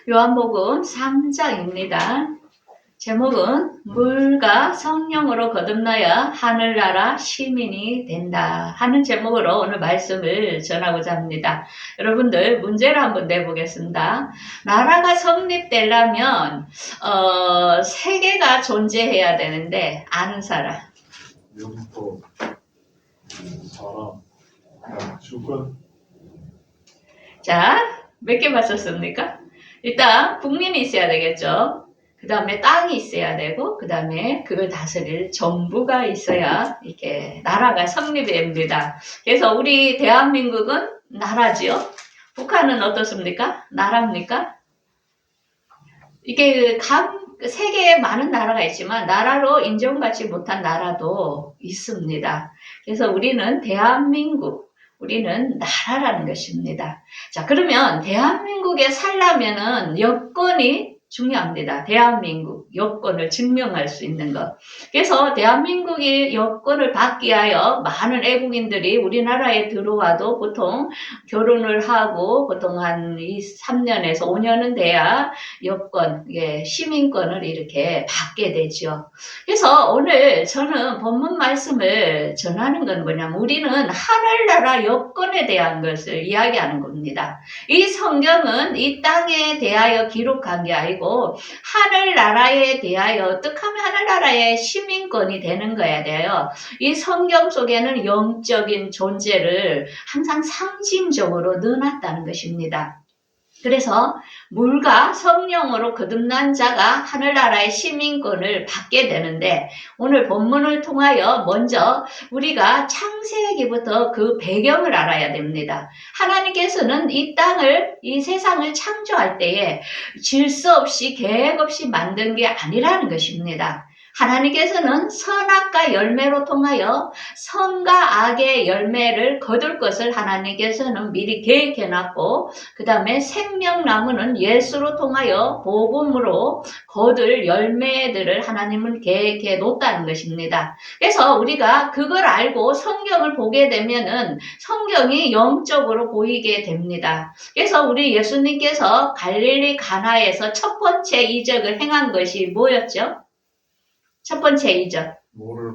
요한복음 3장입니다. 제목은 물과 성령으로 거듭나야 하늘나라 시민이 된다 하는 제목으로 오늘 말씀을 전하고자 합니다. 여러분들 문제를 한번 내보겠습니다. 나라가 성립되려면 세 개가 존재해야 되는데 아는 사람? 영토, 사람, 주권. 자, 몇 개 맞췄습니까? 일단 국민이 있어야 되겠죠. 그 다음에 땅이 있어야 되고, 그 다음에 그걸 다스릴 정부가 있어야 이렇게 나라가 성립이 됩니다. 그래서 우리 대한민국은 나라지요. 북한은 어떻습니까? 나라입니까? 이게 세계에 많은 나라가 있지만 나라로 인정받지 못한 나라도 있습니다. 그래서 우리는 대한민국, 우리는 나라라는 것입니다. 자, 그러면 대한민국에 살려면은 여건이 중요합니다. 대한민국 여건을 증명할 수 있는 것. 그래서 대한민국이 여건을 받기 위하여 많은 외국인들이 우리나라에 들어와도 보통 결혼을 하고 보통 한 3년에서 5년은 돼야 여건, 시민권을 이렇게 받게 되죠. 그래서 오늘 저는 본문 말씀을 전하는 건 뭐냐면 우리는 하늘나라 여건에 대한 것을 이야기하는 겁니다. 이 성경은 이 땅에 대하여 기록한 게 아니고 하늘나라에 대하여 어떻게 하면 하늘나라의 시민권이 되는 거야 돼요. 이 성경 속에는 영적인 존재를 항상 상징적으로 넣어놨다는 것입니다. 그래서 물과 성령으로 거듭난 자가 하늘나라의 시민권을 받게 되는데 오늘 본문을 통하여 먼저 우리가 창세기부터 그 배경을 알아야 됩니다. 하나님께서는 이 땅을, 이 세상을 창조할 때에 질서 없이 계획 없이 만든 게 아니라는 것입니다. 하나님께서는 선악과 열매로 통하여 선과 악의 열매를 거둘 것을 하나님께서는 미리 계획해놨고 그 다음에 생명나무는 예수로 통하여 복음으로 거둘 열매들을 하나님은 계획해 놓았다는 것입니다. 그래서 우리가 그걸 알고 성경을 보게 되면은 성경이 영적으로 보이게 됩니다. 그래서 우리 예수님께서 갈릴리 가나에서 첫 번째 이적을 행한 것이 뭐였죠? 첫 번째 이적. 물을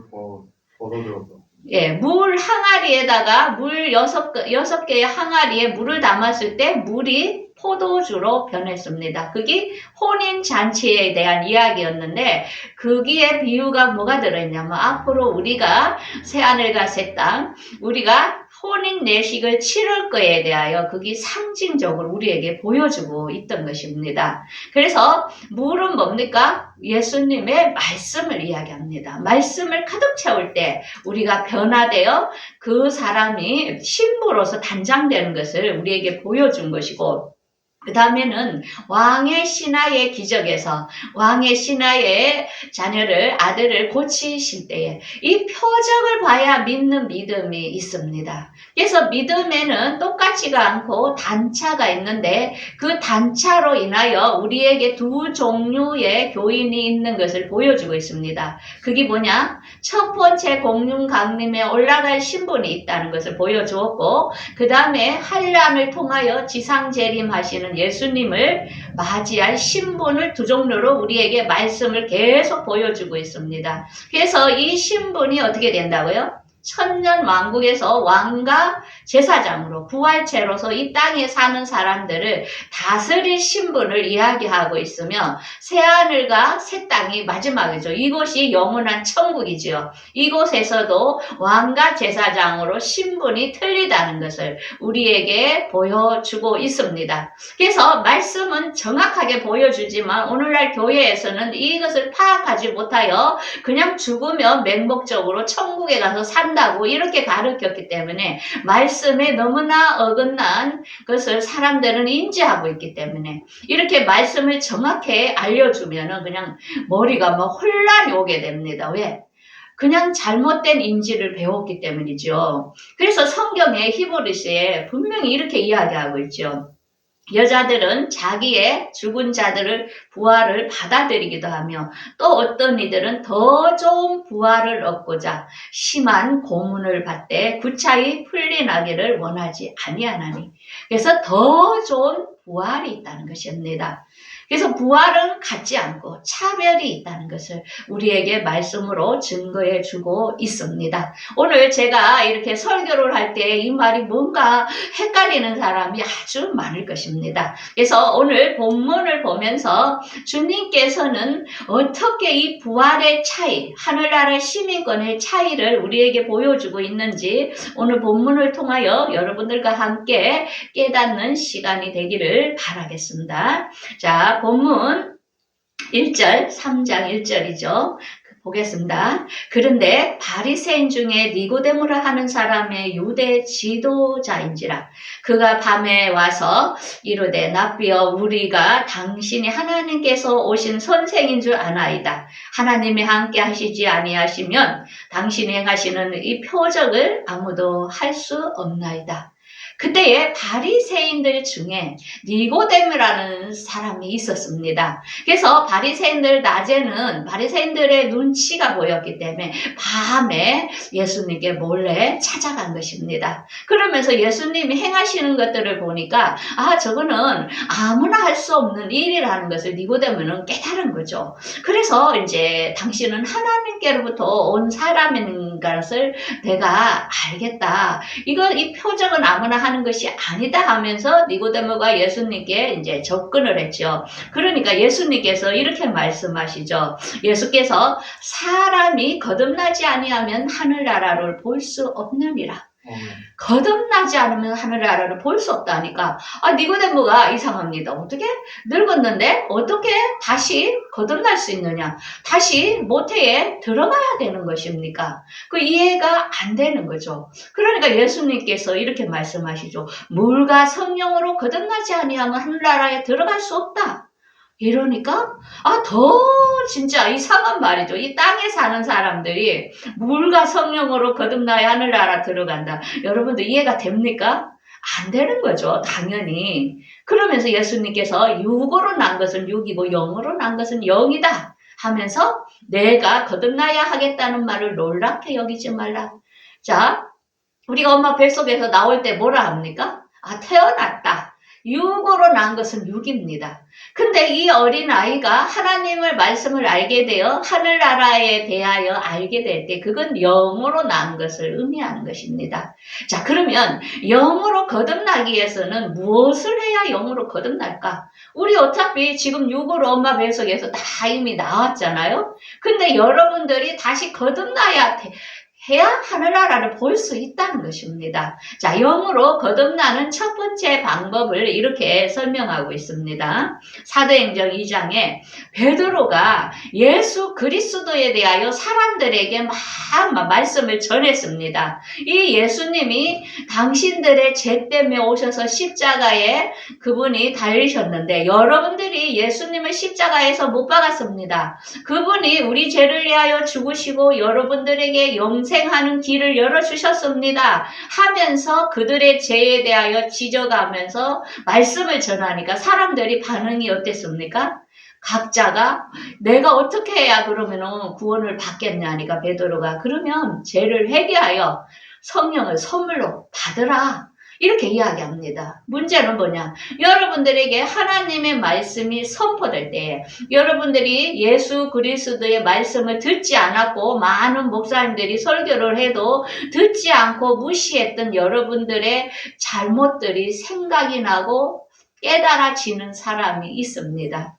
걷어들었다. 예, 물 항아리에다가 물 6개의 항아리에 물을 담았을 때 물이 포도주로 변했습니다. 그게 혼인잔치에 대한 이야기였는데 거기에 비유가 뭐가 들어있냐면 앞으로 우리가 새하늘과 새 땅, 우리가 혼인 내식을 치를 거에 대하여 그게 상징적으로 우리에게 보여주고 있던 것입니다. 그래서 물은 뭡니까? 예수님의 말씀을 이야기합니다. 말씀을 가득 채울 때 우리가 변화되어 그 사람이 신부로서 단장되는 것을 우리에게 보여준 것이고 그 다음에는 왕의 신하의 기적에서 왕의 신하의 자녀를 아들을 고치실 때에 이 표적을 봐야 믿는 믿음이 있습니다. 그래서 믿음에는 똑같지가 않고 단차가 있는데 그 단차로 인하여 우리에게 두 종류의 교인이 있는 것을 보여주고 있습니다. 그게 뭐냐? 첫 번째 공륜 강림에 올라갈 신분이 있다는 것을 보여주었고 그 다음에 환란을 통하여 지상재림하시는 예수님을 맞이할 신분을 두 종류로 우리에게 말씀을 계속 보여주고 있습니다. 그래서 이 신분이 어떻게 된다고요? 천년 왕국에서 왕과 제사장으로 부활체로서 이 땅에 사는 사람들을 다스릴 신분을 이야기하고 있으며 새하늘과 새 땅이 마지막이죠. 이곳이 영원한 천국이죠. 이곳에서도 왕과 제사장으로 신분이 틀리다는 것을 우리에게 보여주고 있습니다. 그래서 말씀은 정확하게 보여주지만 오늘날 교회에서는 이것을 파악하지 못하여 그냥 죽으면 맹목적으로 천국에 가서 산다고 이렇게 가르쳤기 때문에 말씀에 너무나 어긋난 것을 사람들은 인지하고 있기 때문에 이렇게 말씀을 정확히 알려주면은 그냥 머리가 혼란이 오게 됩니다. 왜? 그냥 잘못된 인지를 배웠기 때문이죠. 그래서 성경의 히브리서에 분명히 이렇게 이야기하고 있죠. 여자들은 자기의 죽은 자들을 부활을 받아들이기도 하며 또 어떤 이들은 더 좋은 부활을 얻고자 심한 고문을 받되 구차히 풀려나기를 원하지 아니하나니 그래서 더 좋은 부활이 있다는 것입니다. 그래서 부활은 같지 않고 차별이 있다는 것을 우리에게 말씀으로 증거해 주고 있습니다. 오늘 제가 이렇게 설교를 할 때 이 말이 뭔가 헷갈리는 사람이 아주 많을 것입니다. 그래서 오늘 본문을 보면서 주님께서는 어떻게 이 부활의 차이, 하늘나라의 시민권의 차이를 우리에게 보여주고 있는지 오늘 본문을 통하여 여러분들과 함께 깨닫는 시간이 되기를 바라겠습니다. 자, 본문 1절, 3장 1절이죠. 보겠습니다. 그런데 바리새인 중에 니고데모라 하는 사람의 유대 지도자인지라 그가 밤에 와서 이르되 납비여 우리가 당신이 하나님께서 오신 선생인 줄 아나이다. 하나님이 함께 하시지 아니하시면 당신이 행하시는 이 표적을 아무도 할 수 없나이다. 그때에 바리새인들 중에 니고데모라는 사람이 있었습니다. 그래서 바리새인들 낮에는 바리새인들의 눈치가 보였기 때문에 밤에 예수님께 몰래 찾아간 것입니다. 그러면서 예수님이 행하시는 것들을 보니까 저거는 아무나 할 수 없는 일이라는 것을 니고데모는 깨달은 거죠. 그래서 이제 당신은 하나님께로부터 온 사람인 것을 내가 알겠다. 이 표적은 아무나 하는 것이 아니다 하면서 니고데모가 예수님께 이제 접근을 했죠. 그러니까 예수님께서 이렇게 말씀하시죠. 예수께서 사람이 거듭나지 아니하면 하늘나라를 볼 수 없느니라. 거듭나지 않으면 하늘나라를 볼 수 없다니까. 니고데모가 이상합니다. 어떻게 늙었는데 어떻게 다시 거듭날 수 있느냐? 다시 모태에 들어가야 되는 것입니까? 그 이해가 안 되는 거죠. 그러니까 예수님께서 이렇게 말씀하시죠. 물과 성령으로 거듭나지 아니하면 하늘나라에 들어갈 수 없다. 이러니까 더 진짜 이상한 말이죠. 이 땅에 사는 사람들이 물과 성령으로 거듭나야 하늘나라 들어간다. 여러분들 이해가 됩니까? 안 되는 거죠. 당연히. 그러면서 예수님께서 육으로 난 것은 육이고 영으로 난 것은 영이다 하면서 내가 거듭나야 하겠다는 말을 놀랍게 여기지 말라. 자, 우리가 엄마 뱃속에서 나올 때 뭐라 합니까? 태어났다. 육으로 난 것은 육입니다. 근데 이 어린아이가 하나님을 말씀을 알게 되어 하늘나라에 대하여 알게 될 때 그건 영으로 난 것을 의미하는 것입니다. 자, 그러면 영으로 거듭나기 위해서는 무엇을 해야 영으로 거듭날까? 우리 어차피 지금 육으로 엄마 뱃속에서 다 이미 나왔잖아요. 근데 여러분들이 다시 거듭나야 해야 하늘나라를 볼 수 있다는 것입니다. 자, 영으로 거듭나는 첫 번째 방법을 이렇게 설명하고 있습니다. 사도행전 2장에 베드로가 예수 그리스도에 대하여 사람들에게 막 말씀을 전했습니다. 이 예수님이 당신들의 죄 때문에 오셔서 십자가에 그분이 달리셨는데 여러분들이 예수님을 십자가에서 못 박았습니다. 그분이 우리 죄를 위하여 죽으시고 여러분들에게 영생하는 길을 열어주셨습니다 하면서 그들의 죄에 대하여 지적하면서 말씀을 전하니까 사람들이 반응이 어땠습니까? 각자가 내가 어떻게 해야 그러면 구원을 받겠냐니까 베드로가 그러면 죄를 회개하여 성령을 선물로 받으라. 이렇게 이야기합니다. 문제는 뭐냐? 여러분들에게 하나님의 말씀이 선포될 때 여러분들이 예수 그리스도의 말씀을 듣지 않았고 많은 목사님들이 설교를 해도 듣지 않고 무시했던 여러분들의 잘못들이 생각이 나고 깨달아지는 사람이 있습니다.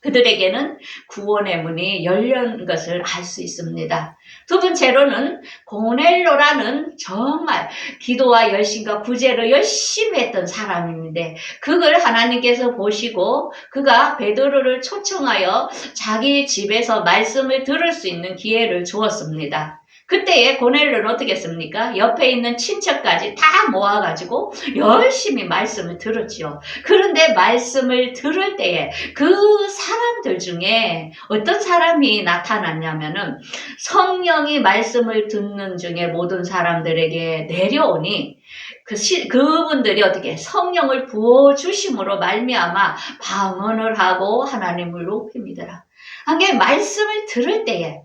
그들에게는 구원의 문이 열린 것을 알 수 있습니다. 두 번째로는 고넬료라는 정말 기도와 열심과 구제를 열심히 했던 사람인데 그걸 하나님께서 보시고 그가 베드로를 초청하여 자기 집에서 말씀을 들을 수 있는 기회를 주었습니다. 그때에 고넬료는 어떻게 했습니까? 옆에 있는 친척까지 다 모아가지고 열심히 말씀을 들었지요. 그런데 말씀을 들을 때에 그 사람들 중에 어떤 사람이 나타났냐면은 성령이 말씀을 듣는 중에 모든 사람들에게 내려오니 그분들이 어떻게 성령을 부어주심으로 말미암아 방언을 하고 하나님을 높입니다. 하게 말씀을 들을 때에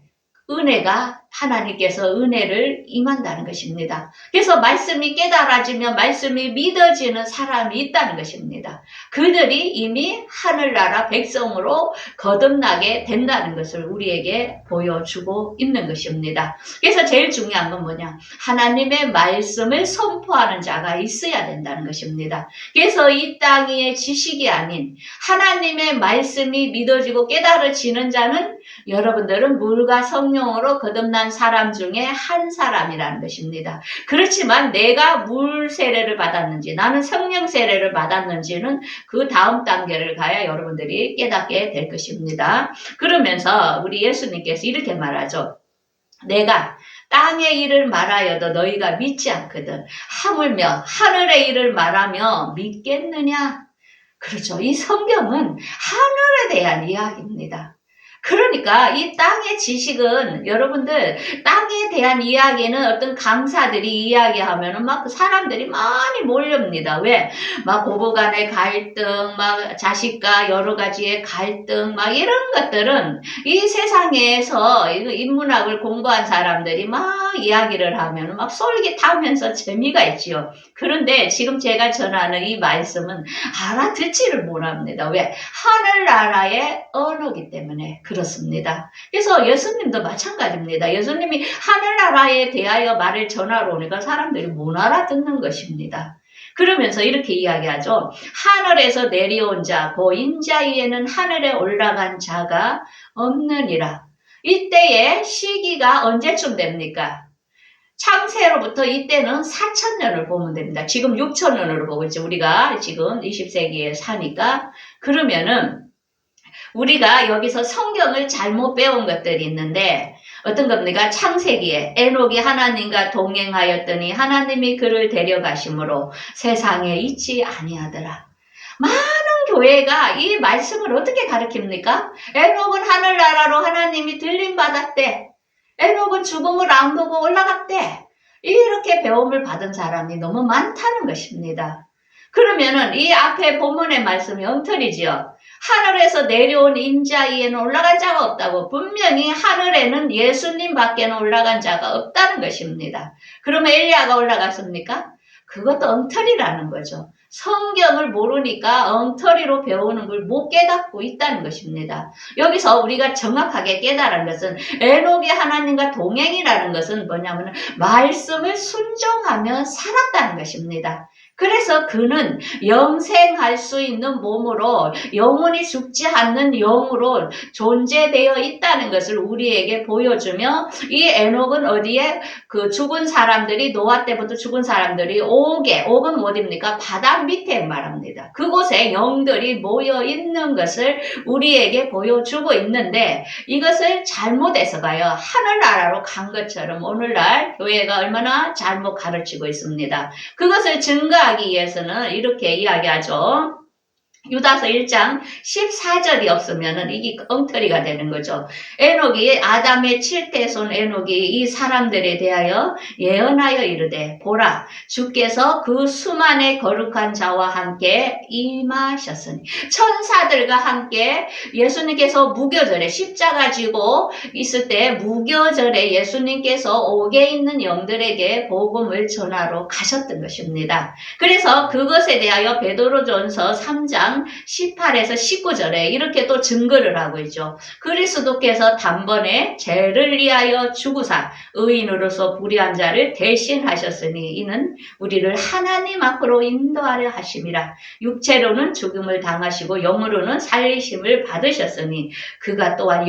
은혜가 하나님께서 은혜를 임한다는 것입니다. 그래서 말씀이 깨달아지며 말씀이 믿어지는 사람이 있다는 것입니다. 그들이 이미 하늘나라 백성으로 거듭나게 된다는 것을 우리에게 보여주고 있는 것입니다. 그래서 제일 중요한 건 뭐냐? 하나님의 말씀을 선포하는 자가 있어야 된다는 것입니다. 그래서 이 땅의 지식이 아닌 하나님의 말씀이 믿어지고 깨달아지는 자는 여러분들은 물과 성령으로 거듭난 사람 중에 한 사람이라는 것입니다. 그렇지만 내가 물 세례를 받았는지 나는 성령 세례를 받았는지는 그 다음 단계를 가야 여러분들이 깨닫게 될 것입니다. 그러면서 우리 예수님께서 이렇게 말하죠. 내가 땅의 일을 말하여도 너희가 믿지 않거든. 하물며 하늘의 일을 말하며 믿겠느냐? 그렇죠. 이 성경은 하늘에 대한 이야기입니다. 그러니까 이 땅의 지식은 여러분들 땅에 대한 이야기는 어떤 강사들이 이야기하면은 막 사람들이 많이 몰려옵니다. 왜? 막 고부간의 갈등, 막 자식과 여러 가지의 갈등, 막 이런 것들은 이 세상에서 인문학을 공부한 사람들이 막 이야기를 하면은 막 솔깃하면서 재미가 있지요. 그런데 지금 제가 전하는 이 말씀은 알아듣지를 못합니다. 왜? 하늘나라의 언어이기 때문에 그렇습니다. 그래서 예수님도 마찬가지입니다. 예수님이 하늘나라에 대하여 말을 전하러 오니까 사람들이 못 알아듣는 것입니다. 그러면서 이렇게 이야기하죠. 하늘에서 내려온 자, 그 인자 위에는 하늘에 올라간 자가 없느니라. 이때의 시기가 언제쯤 됩니까? 창세로부터 이때는 4,000년을 보면 됩니다. 지금 6,000년으로 보고 있죠. 우리가 지금 20세기에 사니까. 그러면은 우리가 여기서 성경을 잘못 배운 것들이 있는데 어떤 겁니까? 창세기에 에녹이 하나님과 동행하였더니 하나님이 그를 데려가심으로 세상에 있지 아니하더라. 많은 교회가 이 말씀을 어떻게 가르칩니까? 에녹은 하늘나라로 하나님이 들림받았대. 에녹은 죽음을 안 보고 올라갔대. 이렇게 배움을 받은 사람이 너무 많다는 것입니다. 그러면은 이 앞에 본문의 말씀이 엉터리지요. 하늘에서 내려온 인자 위에는 올라간 자가 없다고. 분명히 하늘에는 예수님 밖에는 올라간 자가 없다는 것입니다. 그러면 엘리야가 올라갔습니까? 그것도 엉터리라는 거죠. 성경을 모르니까 엉터리로 배우는 걸 못 깨닫고 있다는 것입니다. 여기서 우리가 정확하게 깨달은 것은 에녹이 하나님과 동행이라는 것은 뭐냐면 말씀을 순종하며 살았다는 것입니다. 그래서 그는 영생할 수 있는 몸으로 영원히 죽지 않는 영으로 존재되어 있다는 것을 우리에게 보여주며 이 에녹은 어디에 그 죽은 사람들이 노아 때부터 죽은 사람들이 옥은 어디입니까? 바다 밑에 말합니다. 그곳에 영들이 모여 있는 것을 우리에게 보여주고 있는데 이것을 잘못해서가요 하늘나라로 간 것처럼 오늘날 교회가 얼마나 잘못 가르치고 있습니다. 그것을 증거하기 위해서는 이렇게 이야기하죠. 유다서 1장 14절이 없으면 이게 엉터리가 되는 거죠. 에녹이 아담의 7대 손 에녹이 이 사람들에 대하여 예언하여 이르되 보라 주께서 그 수만의 거룩한 자와 함께 임하셨으니 천사들과 함께 예수님께서 무교절에 십자가 지고 있을 때 무교절에 예수님께서 옥에 있는 영들에게 복음을 전하러 가셨던 것입니다. 그래서 그것에 대하여 베드로전서 3장 18에서 19절에 이렇게 또 증거를 하고 있죠. 그리스도께서 단번에 죄를 위하여 죽으사 의인으로서 불의한 자를 대신하셨으니 이는 우리를 하나님 앞으로 인도하려 하심이라. 육체로는 죽음을 당하시고 영으로는 살리심을 받으셨으니 그가 또한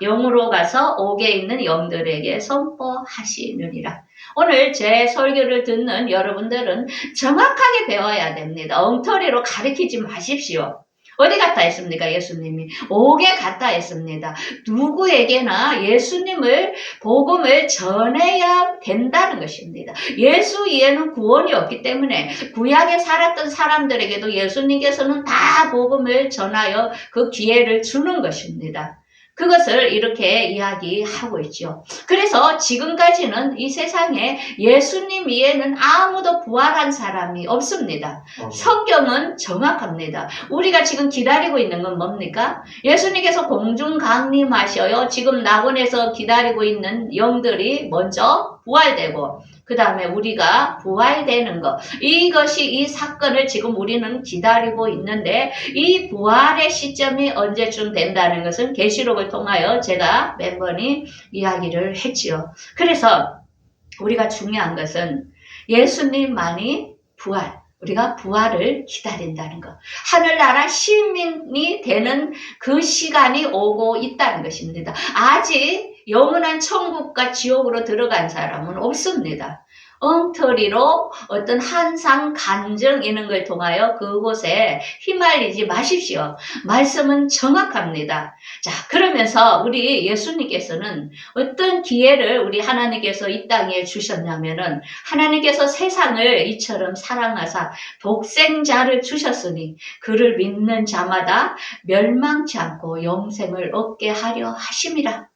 영으로 가서 옥에 있는 영들에게 선포하시느니라. 오늘 제 설교를 듣는 여러분들은 정확하게 배워야 됩니다. 엉터리로 가르치지 마십시오. 어디 갔다 했습니까? 예수님이 옥에 갔다 했습니다. 누구에게나 예수님을 복음을 전해야 된다는 것입니다. 예수 위에는 구원이 없기 때문에 구약에 살았던 사람들에게도 예수님께서는 다 복음을 전하여 그 기회를 주는 것입니다. 그것을 이렇게 이야기하고 있죠. 그래서 지금까지는 이 세상에 예수님 이외에는 아무도 부활한 사람이 없습니다. 성경은 정확합니다. 우리가 지금 기다리고 있는 건 뭡니까? 예수님께서 공중 강림하셔요. 지금 낙원에서 기다리고 있는 영들이 먼저 부활되고 그 다음에 우리가 부활되는 것. 이것이 이 사건을 지금 우리는 기다리고 있는데 이 부활의 시점이 언제쯤 된다는 것은 계시록을 통하여 제가 몇 번이 이야기를 했지요. 그래서 우리가 중요한 것은 예수님만이 부활. 우리가 부활을 기다린다는 것. 하늘나라 시민이 되는 그 시간이 오고 있다는 것입니다. 아직 영원한 천국과 지옥으로 들어간 사람은 없습니다. 엉터리로 어떤 한상 간증 이런 걸 통하여 그곳에 휘말리지 마십시오. 말씀은 정확합니다. 자, 그러면서 우리 예수님께서는 어떤 기회를 우리 하나님께서 이 땅에 주셨냐면은 하나님께서 세상을 이처럼 사랑하사 독생자를 주셨으니 그를 믿는 자마다 멸망치 않고 영생을 얻게 하려 하심이라.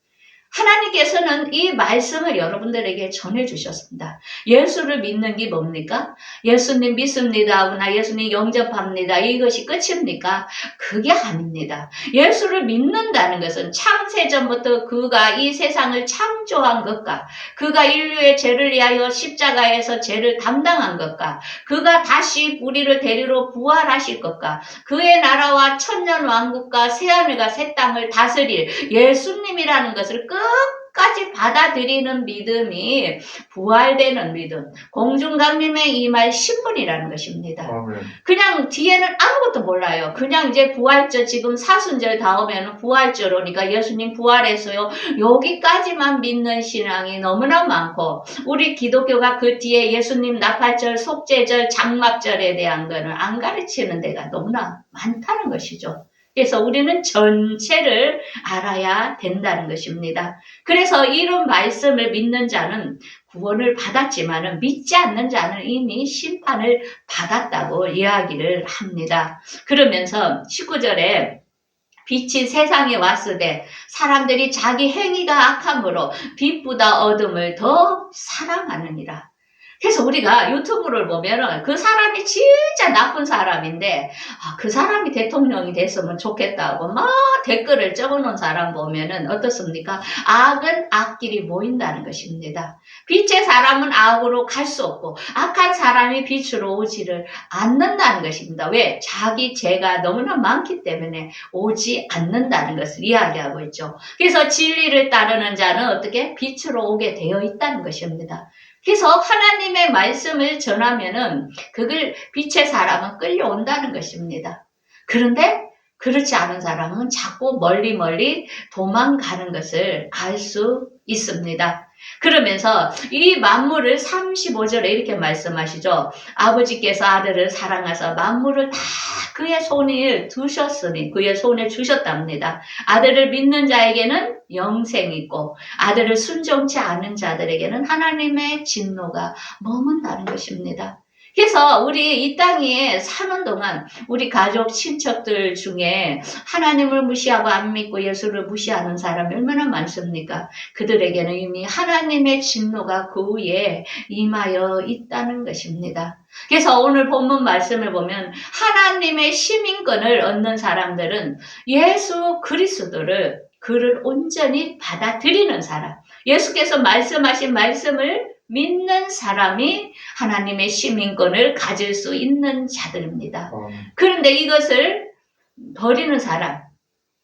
하나님께서는 이 말씀을 여러분들에게 전해주셨습니다. 예수를 믿는 게 뭡니까? 예수님 믿습니다. 나 예수님 영접합니다. 이것이 끝입니까? 그게 아닙니다. 예수를 믿는다는 것은 창세전부터 그가 이 세상을 창조한 것과 그가 인류의 죄를 위하여 십자가에서 죄를 담당한 것과 그가 다시 우리를 데리러 부활하실 것과 그의 나라와 천년왕국과 새하늘과 새 땅을 다스릴 예수님이라는 것을 끝까지 받아들이는 믿음이 부활되는 믿음, 공중강림에 임할 신분이라는 것입니다. 아멘. 그냥 뒤에는 아무것도 몰라요. 그냥 이제 부활절 지금 사순절 다음에는 부활절 오니까 예수님 부활했어요. 여기까지만 믿는 신앙이 너무나 많고 우리 기독교가 그 뒤에 예수님 나팔절, 속죄절, 장막절에 대한 거는 안 가르치는 데가 너무나 많다는 것이죠. 그래서 우리는 전체를 알아야 된다는 것입니다. 그래서 이런 말씀을 믿는 자는 구원을 받았지만은 믿지 않는 자는 이미 심판을 받았다고 이야기를 합니다. 그러면서 19절에 빛이 세상에 왔으되 사람들이 자기 행위가 악함으로 빛보다 어둠을 더 사랑하느니라. 그래서 우리가 유튜브를 보면은 그 사람이 진짜 나쁜 사람인데 그 사람이 대통령이 됐으면 좋겠다고 막 댓글을 적어놓은 사람 보면은 어떻습니까? 악은 악끼리 모인다는 것입니다. 빛의 사람은 악으로 갈 수 없고 악한 사람이 빛으로 오지를 않는다는 것입니다. 왜? 자기 죄가 너무나 많기 때문에 오지 않는다는 것을 이야기하고 있죠. 그래서 진리를 따르는 자는 어떻게? 빛으로 오게 되어 있다는 것입니다. 그래서 하나님의 말씀을 전하면은 그걸 빛의 사람은 끌려온다는 것입니다. 그런데 그렇지 않은 사람은 자꾸 멀리 도망가는 것을 알 수 있습니다. 그러면서 이 만물을 35절에 이렇게 말씀하시죠. 아버지께서 아들을 사랑하사 만물을 다 그의 손에 두셨으니 그의 손에 주셨답니다. 아들을 믿는 자에게는 영생이 있고 아들을 순종치 않은 자들에게는 하나님의 진노가 머문다는 것입니다. 그래서 우리 이 땅에 사는 동안 우리 가족, 친척들 중에 하나님을 무시하고 안 믿고 예수를 무시하는 사람이 얼마나 많습니까? 그들에게는 이미 하나님의 진노가 그 위에 임하여 있다는 것입니다. 그래서 오늘 본문 말씀을 보면 하나님의 시민권을 얻는 사람들은 예수 그리스도를 그를 온전히 받아들이는 사람, 예수께서 말씀하신 말씀을 믿는 사람이 하나님의 시민권을 가질 수 있는 자들입니다. 그런데 이것을 버리는 사람,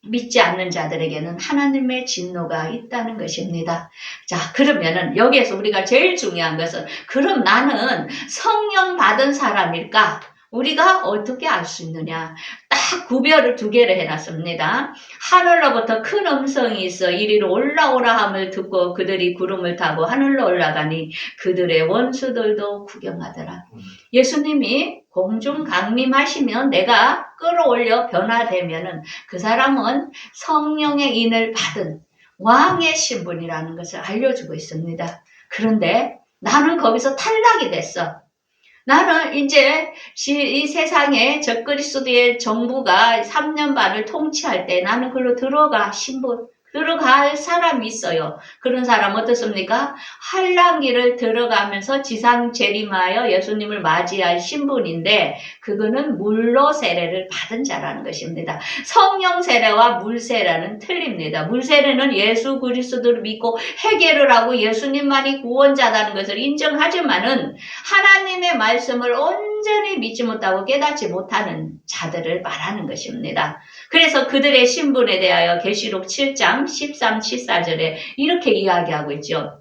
믿지 않는 자들에게는 하나님의 진노가 있다는 것입니다. 자, 그러면은 여기에서 우리가 제일 중요한 것은 그럼 나는 성령 받은 사람일까? 우리가 어떻게 알 수 있느냐? 딱 구별을 두 개를 해놨습니다. 하늘로부터 큰 음성이 있어 이리로 올라오라 함을 듣고 그들이 구름을 타고 하늘로 올라가니 그들의 원수들도 구경하더라. 예수님이 공중 강림하시면 내가 끌어올려 변화되면은 그 사람은 성령의 인을 받은 왕의 신분이라는 것을 알려주고 있습니다. 그런데 나는 거기서 탈락이 됐어. 나는 이제 이 세상에 적그리스도의 정부가 3년 반을 통치할 때 나는 그걸로 들어가 신분. 들어갈 사람이 있어요. 그런 사람 어떻습니까? 환란기를 들어가면서 지상 재림하여 예수님을 맞이할 신분인데 그거는 물로 세례를 받은 자라는 것입니다. 성령 세례와 물 세례는 틀립니다. 물 세례는 예수 그리스도를 믿고 회개를 하고 예수님만이 구원자라는 것을 인정하지만은 하나님의 말씀을 온전히 믿지 못하고 깨닫지 못하는 자들을 말하는 것입니다. 그래서 그들의 신분에 대하여 계시록 7장 13, 14절에 이렇게 이야기하고 있죠.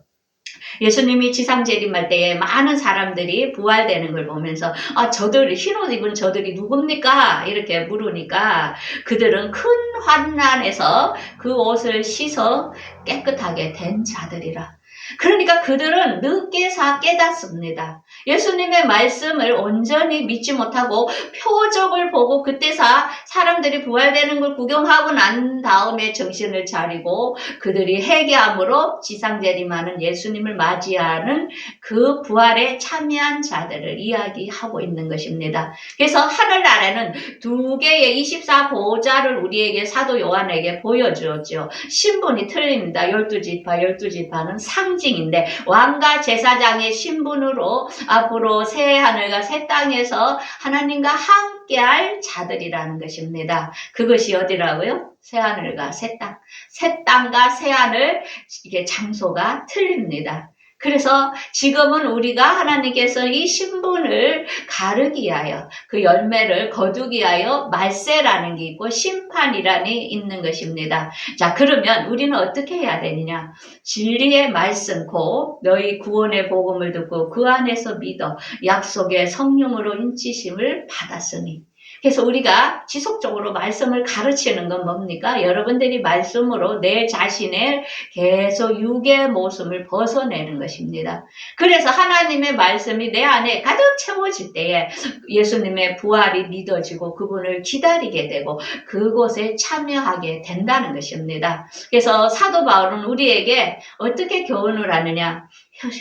예수님이 지상 재림할 때에 많은 사람들이 부활되는 걸 보면서 저들 흰옷 입은 저들이 누굽니까? 이렇게 물으니까 그들은 큰 환난에서 그 옷을 씻어 깨끗하게 된 자들이라. 그러니까 그들은 늦게서 깨닫습니다. 예수님의 말씀을 온전히 믿지 못하고 표적을 보고 그때서 사람들이 부활되는 걸 구경하고 난 다음에 정신을 차리고 그들이 회개함으로 지상재림하는 예수님을 맞이하는 그 부활에 참여한 자들을 이야기하고 있는 것입니다. 그래서 하늘나라는 두 개의 24보좌를 우리에게 사도 요한에게 보여주었죠. 신분이 틀립니다. 12지파, 12지파는 상징인데 왕과 제사장의 신분으로 앞으로 새 하늘과 새 땅에서 하나님과 함께할 자들이라는 것입니다. 그것이 어디라고요? 새 하늘과 새 땅. 새 땅과 새 하늘, 이게 장소가 틀립니다. 그래서 지금은 우리가 하나님께서 이 신분을 가르기 위하여 그 열매를 거두기 위하여 말세라는 게 있고 심판이라니 있는 것입니다. 자, 그러면 우리는 어떻게 해야 되느냐? 진리의 말씀 곧 너희 구원의 복음을 듣고 그 안에서 믿어 약속의 성령으로 인치심을 받았으니. 그래서 우리가 지속적으로 말씀을 가르치는 건 뭡니까? 여러분들이 말씀으로 내 자신의 계속 육의 모습을 벗어내는 것입니다. 그래서 하나님의 말씀이 내 안에 가득 채워질 때에 예수님의 부활이 믿어지고 그분을 기다리게 되고 그곳에 참여하게 된다는 것입니다. 그래서 사도 바울은 우리에게 어떻게 교훈을 하느냐?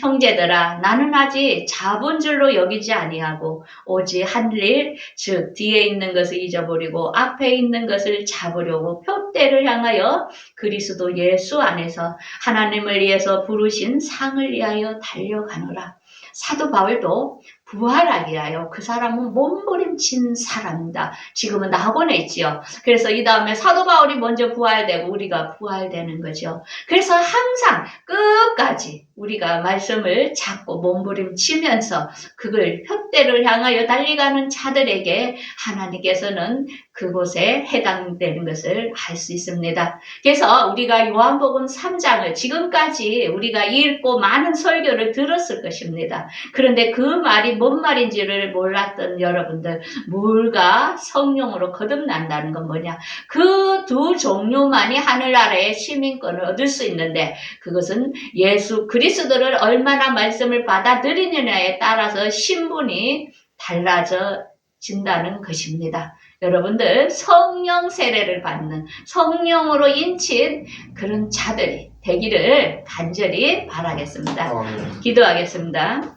형제들아, 나는 아직 잡은 줄로 여기지 아니하고 오직 한 일, 즉 뒤에 있는 것을 잊어버리고 앞에 있는 것을 잡으려고 표대를 향하여 그리스도 예수 안에서 하나님을 위해서 부르신 상을 위하여 달려가노라. 사도 바울도 부활하기 위하여 그 사람은 몸부림친 사람이다. 지금은 낙원에 있지요. 그래서 이 다음에 사도 바울이 먼저 부활되고 우리가 부활되는 거죠. 그래서 항상 끝까지 우리가 말씀을 잡고 몸부림치면서 그걸 표대를 향하여 달려가는 자들에게 하나님께서는 그곳에 해당되는 것을 알 수 있습니다. 그래서 우리가 요한복음 3장을 지금까지 우리가 읽고 많은 설교를 들었을 것입니다. 그런데 그 말이 뭔 말인지를 몰랐던 여러분들, 물과 성령으로 거듭난다는 건 뭐냐? 그 두 종류만이 하늘나라의 시민권을 얻을 수 있는데 그것은 예수 그리스도를 얼마나 말씀을 받아들이느냐에 따라서 신분이 달라진다는 것입니다. 여러분들 성령 세례를 받는 성령으로 인친 그런 자들이 되기를 간절히 바라겠습니다. 기도하겠습니다.